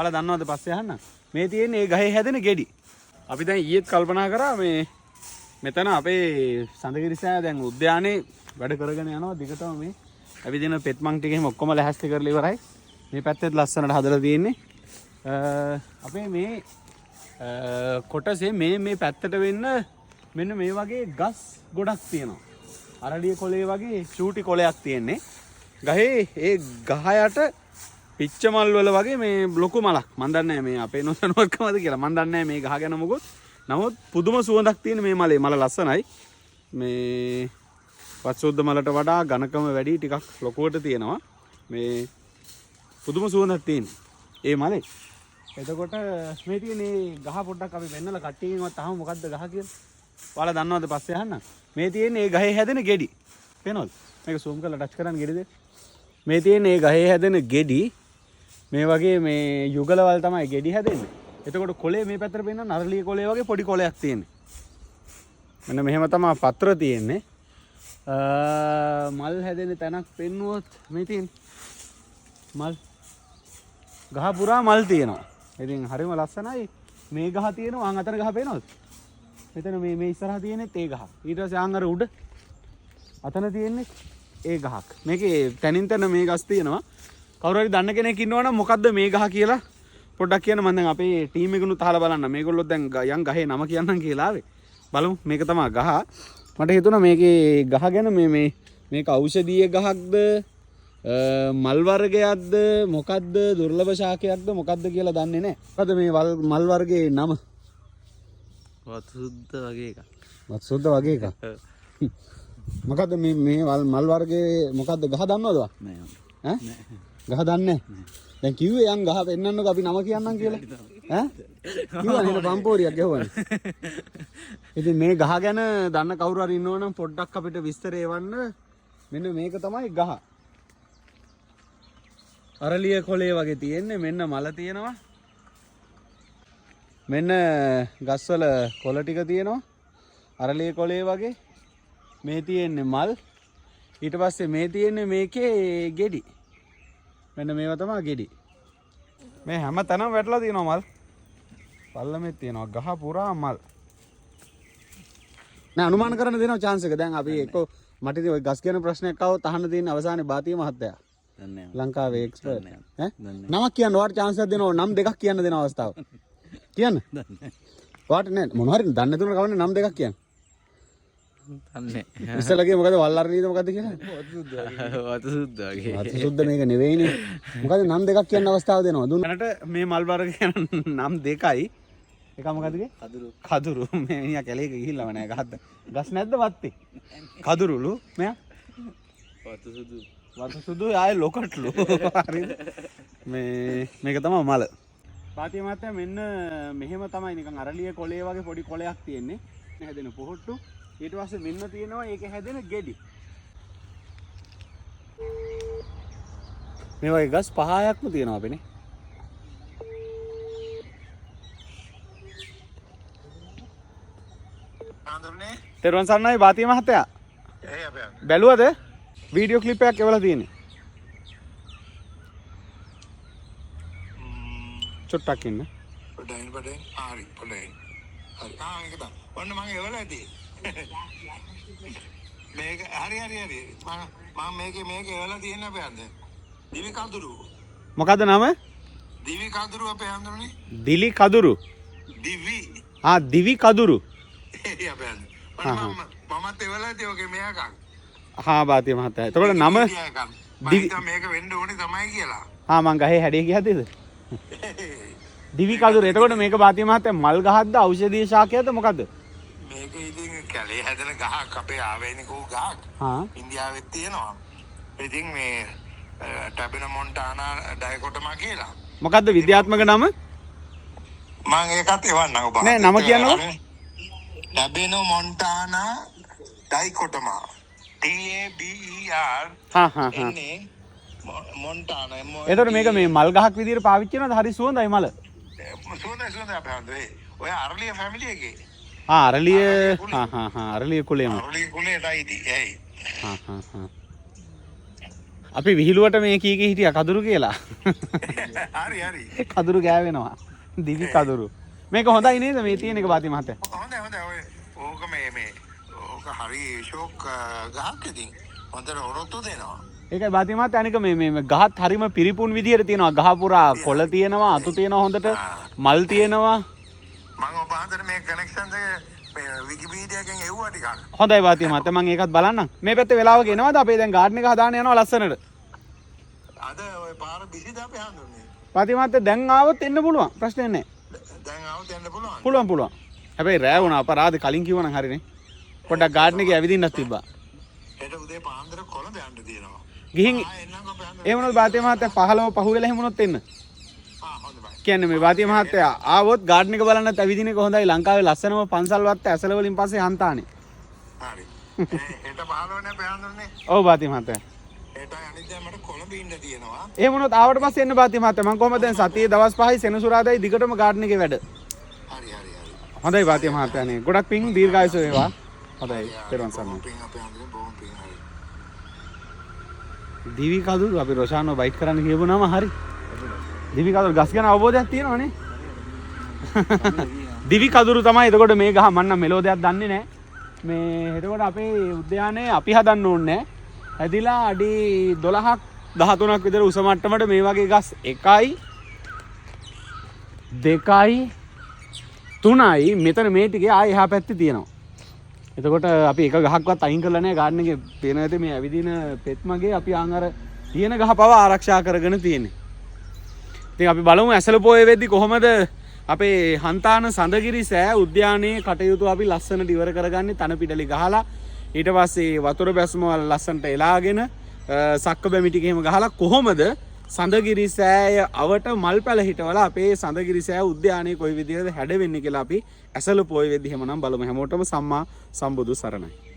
ඔයාලා දන්නවද පස්සේ අහන්න. මේ තියෙන්නේ ඒ ගහේ හැදෙන ගෙඩි. අපි දැන් ඊයේත් කල්පනා කරා මේ මෙතන අපේ සඳගිරිසෑ දැන් උද්‍යානයේ වැඩ කරගෙන යනවා දිගටම මේ ඇවිදින පෙත්මන් ටික එහෙම ඔක්කොම ලැහැස්ති කරලා ඉවරයි. මේ පැත්තෙත් ලස්සනට හදලා තියෙන්නේ. අපේ මේ කොටසේ මේ පැත්තට වෙන්න මෙන්න මේ වගේ ගස් ගොඩක් තියෙනවා. අරලිය කොළේ වගේ චූටි කොළයක් තියෙන්නේ. ගහේ ඒ ගහ යට පිච්ච මල් වල වගේ මේ ලොකු මලක්. මන් දන්නේ නැහැ මේ අපේ නොදැනුවත්කමද කියලා. මන් දන්නේ නැහැ මේ ගහ ගැන මොකොත්. නමුත් පුදුම සුවඳක් තියෙන මේ මලේ. මල ලස්සනයි. මේ වත්සුද්ධ මලට වඩා ඝනකම වැඩි ටිකක් ලොකුවට තියෙනවා. මේ පුදුම සුවඳක් තියෙන. ඒ මලේ. එතකොට මේ තියෙන ගහ පොඩ්ඩක් අපි වෙන්නලා කට්ටියකින්වත් අහමු මොකද්ද ගහ කියලා. ඔයාලා දන්නවද පස්සේ අහන්න. මේ තියෙන්නේ ඒ ගහේ හැදෙන ගෙඩි. පේනවද? මේක zoom කරලා ටච් කරන්න ගෙඩි දෙන්න. මේ තියෙන්නේ ඒ ගහේ හැදෙන ගෙඩි. මේ වගේ මේ යුගලවල තමයි ගෙඩි හැදෙන්නේ. එතකොට කොළේ මේ පැත්තට පේනවා නරලිය කොළේ වගේ පොඩි කොළයක් තියෙන්නේ. මෙන්න මෙහෙම තමයි පත්‍ර තියෙන්නේ. මල් හැදෙන තැනක් පෙන්නුවොත් මේ තියෙන්නේ. මල් ගහ පුරා මල් තියෙනවා. ඉතින් හරිම ලස්සනයි. මේ ගහ තියෙනවා අන් අතර ගහ පේනවද? මෙතන මේ ඉස්සරහා තියෙනෙත් ඒ ගහ. ඊට පස්සේ ආන් අර උඩ අතන තියෙන්නේ ඒ ගහක්. මේකේ තනින් තන මේ ගස් තියෙනවා. කවුරු හරි දන්න කෙනෙක් ඉන්නවනම් මොකද්ද මේ ගහ කියලා පොඩ්ඩක් කියන්න. මම දැන් අපේ ටීම් එකනුත් අහලා බලන්න. මේගොල්ලෝ දැන් යන් ගහේ නම කියන්නම් කියලා ආවේ. බලමු මේක තමයි ගහ. මට හිතුණා මේකේ ගහ ගැන මේක ඖෂධීය ගහක්ද මල් වර්ගයක්ද මොකද්ද දුර්ලභ ශාකයක්ද මොකද්ද කියලා දන්නේ නැහැ. මොකද මේ මල් වර්ගයේ නම? වත්සුද්ධ වගේ එකක්. වත්සුද්ධ වගේ එකක්. මොකද්ද මේ මල් වර්ගයේ මොකද්ද ගහ දන්නවද? නෑ. ඈ? ගහ දන්නේ නැහැ. දැන් කිව්වේ යන් ගහ පෙන්නන්නකෝ අපි නම කියන්නම් කියලා. ඈ? කිව්වා නේද පම්පෝරියක් ගැහුවනේ. ඉතින් මේ ගහ ගැන දන්න කවුරු හරි ඉන්නවනම් පොඩ්ඩක් අපිට විස්තර එවන්න. මෙන්න මේක තමයි ගහ. අරලිය කොළේ වගේ තියෙන්නේ. මෙන්න මල තියෙනවා. මෙන්න ගස්වල කොළ ටික තියෙනවා. අරලිය කොළේ වගේ. මේ තියෙන්නේ මල්. ඊට පස්සේ මේ තියෙන්නේ මේකේ ගෙඩි. මෙන්න මේවා තමයි ගෙඩි. මේ හැම තැනම වැටලා තියෙනවා මල්. පල්ලමෙත් තියෙනවා ගහ පුරා මල්. නෑ අනුමාන කරන්න දෙනවා chance එක. දැන් අපි එක්ක මට ඉතින් ওই ගස් කියන ප්‍රශ්නයක් ආවොත් අහන්න තියෙන අවසානයේ බාතිය මහත්තයා. දන්නේ නැහැ. ලංකාවේ එක්ස්පර්ට්. ඈ? නමක් කියන්න ඔයාලට chance එකක් දෙනවා. නම් දෙකක් කියන්න දෙන අවස්ථාව. කියන්න. දන්නේ නැහැ. ඔයාලට නෑ මොනවා හරි දන්නේ නැතුන කවන්නේ නම් දෙකක් කියන්න. දන්නේ. ඉස්සලගේ මොකද වල්ලාරණීද මොකද්ද කියලා? වත්සුද්ධ වගේ. වත්සුද්ධ මේක නෙවෙයිනේ. මොකද නම් දෙකක් කියන්න අවස්ථාව දෙනවා. දුන්නට මේ මල් වර්ග කියන නම් දෙකයි. එක මොකදගේ? කදුරු. මේ මිනිහා කැලේක ගිහිල්ලාම නෑ ගහද්ද. ගස් නැද්ද වත්තේ? කදුරුලු. මෙයා වත්සුදු ආයේ ලොකට්ලු. හරිද? මේක තමයි මල. පාතිය මාත්‍යා මෙන්න මෙහෙම තමයි නිකන් අරලිය කොළේ වගේ පොඩි කොළයක් තියෙන්නේ. හැදෙන පොහොට්ටු. ඊට පස්සේ මෙන්න තියෙනවා ඒකේ හැදෙන ගෙඩි. මේ වගේ ගස් 5ක්ම තියෙනවා අපේනේ. ආන්දරනේ. තෙරුවන් සරණයි වාතිය මහත්තයා. එයි අපේ. බැලුවද? වීඩියෝ ක්ලිප් එකක් එවලා තියෙන්නේ. චුට්ටක් ඉන්න. පොඩ්ඩක් හරි පොඩ්ඩක්. හරි. මේක තමයි. ඔන්න මම එවලා ඇති. මේක හරි මම මේක එවලා තියෙන අපේ අද. දිවි කඳුරු. මොකද්ද නම? දිවි කඳුරු අපේ අඳුරනේ. දිලි කඳුරු. දිවි. දිවි කඳුරු. ඒ අපේ අඳ. මමත් එවලා තියෙ ඔගේ මෙයාකක්. බාතිය මහත්තයා. එතකොට නම මේක වෙන්න ඕනේ තමයි කියලා. මං ගහේ හැඩේ කියද්දිද? දිවි කඳුරු. එතකොට මේක බාතිය මහත්තයා මල් ගහක්ද ඖෂධීය ශාකයක්ද මොකද්ද? මේක ඉතින් කැලේ හැදෙන ගහක් අපේ ආවේනික වූ ගහක්. ඉන්දියාවෙත් තියෙනවා. ඉතින් මේ ටැබෙන මොන්ටානා ඩයකොටමා කියලා. මොකද්ද විද්‍යාත්මක නම? මම ඒකත් එවන්නම් ඔබ. නෑ නම කියන්නකෝ. ටැබෙන මොන්ටානා ඩයකොටමා. TABER මොන්ටානා. එතකොට මේක මේ මල් ගහක් විදිහට පාවිච්චි කරනවද? හරි සුවඳයි මල. සුවඳයි අපේ හන්දේ. ඔය අරලිය ෆැමිලි එකේ. අරලිය අරලිය කුලේම. අරලිය කුලේටයි ඇයි. අපි විහිළුවට මේ කී කී හිටියා කදුරු කියලා. හරි හරි. කදුරු ගෑවෙනවා. දිවි කදුරු. මේක හොඳයි නේද මේ තියෙන එක වාති මහත්තයා? හොඳයි හොඳයි. ඔය ඕක මේ ඕක හරි ෂෝක් ගහක් ඉතින්. හොඳට ඔරොත්තු දෙනවා. ඒකයි වාති මහත්තයා අනික මේ ගහත් හරිම පිරිපුන් විදියට තියෙනවා. ගහ පුරා කොළ තියෙනවා, අතු තියෙනවා හොඳට. මල් තියෙනවා. මම ඔබ හන්දර මේ කනෙක්ෂන් එක විකිපීඩියා එකෙන් එව්වා ටිකක්. හොඳයි වාති මහත්තයා මම ඒකත් බලන්නම්. මේ පැත්තේ වෙලාවක එනවද අපේ දැන් ගාඩන් එක හදාන්න යනවා ලස්සනට. අද ඔය පාර බිසිද අපේ හඳුන්නේ. වාති මහත්තයා දැන් ආවොත් එන්න පුළුවන්. ප්‍රශ්නයක් නැහැ. දැන් ආවොත් යන්න පුළුවන්. පුළුවන්. හැබැයි රෑ වුණා අපරාධ කලින් කිව්වනම් හරිනේ. පොඩ්ඩක් ගාඩන් එකේ ඇවිදින්නත් තිබ්බා. හෙට උදේ පාන්දර කොළඹ යන්න තියෙනවා. ගිහින් එන්නම්කො අපේ හඳුන්නේ. ඒ වුණොත් වාති මහත්තයා 15 පහුවෙලා එහෙමුණොත් එන්න. හොඳයි. කියන්නේ මේ වාති මහත්තයා ආවොත් ගාඩන් එක බලන්නත් ඇවිදින එක හොඳයි. ලංකාවේ ලස්සනම පන්සල් වත්ත ඇසල වලින් පස්සේ හන්තානේ. හරි. හෙට 15 නේ අපේ හඳුන්නේ. ඔව් වාති මහත්තයා. හෙට අනිද්දා මට කොළඹ ඉන්න තියෙනවා. එහෙම වුණොත් ආවට පස්සේ එන්න වාති මහත්තයා. මම කොහමද දැන් සතියේ දවස් 5යි සෙනසුරාදායි දිගටම ගාඩන් එකේ වැඩ. හරි. හොඳයි වාති මහත්තයානේ. ගොඩක් පිං දීර්ඝායුෂ වේවා. හොඳයි. පෙරවන් සරණයි. පින් අපේ හඳුන්නේ බොහොම පින් හරි. දිවි කඳුළු අපි රොෂානෝ බයිට් කරන්න කියපු නම හරි. දිවි කඳුළු ගස් ගැන අවබෝධයක් තියෙනවනේ. දිවි කඳුළු තමයි එතකොට මේ ගහ මන්න මෙලෝ දෙයක් දන්නේ නැහැ. මේ එතකොට අපේ උද්‍යානයේ අපි හදන්න ඕනේ. හැදිලා අඩි 12ක් 13ක් විතර උස මට්ටමට මේ වගේ ගස් 1යි 2යි 3යි මෙතන මේ ටිකේ ආයෙ එහා පැත්තේ තියෙනවා. එතකොට අපි එක ගහක්වත් අයින් කරලා නැහැ ගාඩන් එකේ පේන ඇති මේ ඇවිදින පෙත්මගේ අපි ආන් අර තියෙන ගහ පව ආරක්ෂා කරගෙන තියෙන්නේ. ඉතින් අපි බලමු ඇසළ පොයේ වෙද්දි කොහොමද අපේ හන්තාන සඳගිරි සෑ උද්‍යානයේ කටයුතු අපි ලස්සනට ඉවර කරගන්නේ තන පිටලි ගහලා ඊට පස්සේ වතුර බැස්ම ලස්සනට එලාගෙන සක්ක බැමි ටික එහෙම ගහලා කොහොමද සඳගිරි සෑය අවට මල් පැල හිටවලා අපේ සඳගිරි සෑ උද්‍යානයේ කොයි විදිහටද හැඩ වෙන්නේ කියලා අපි ඇසළ පොයේ වෙද්දි එහෙමනම් බලමු. හැමෝටම සම්මා සම්බුදු සරණයි.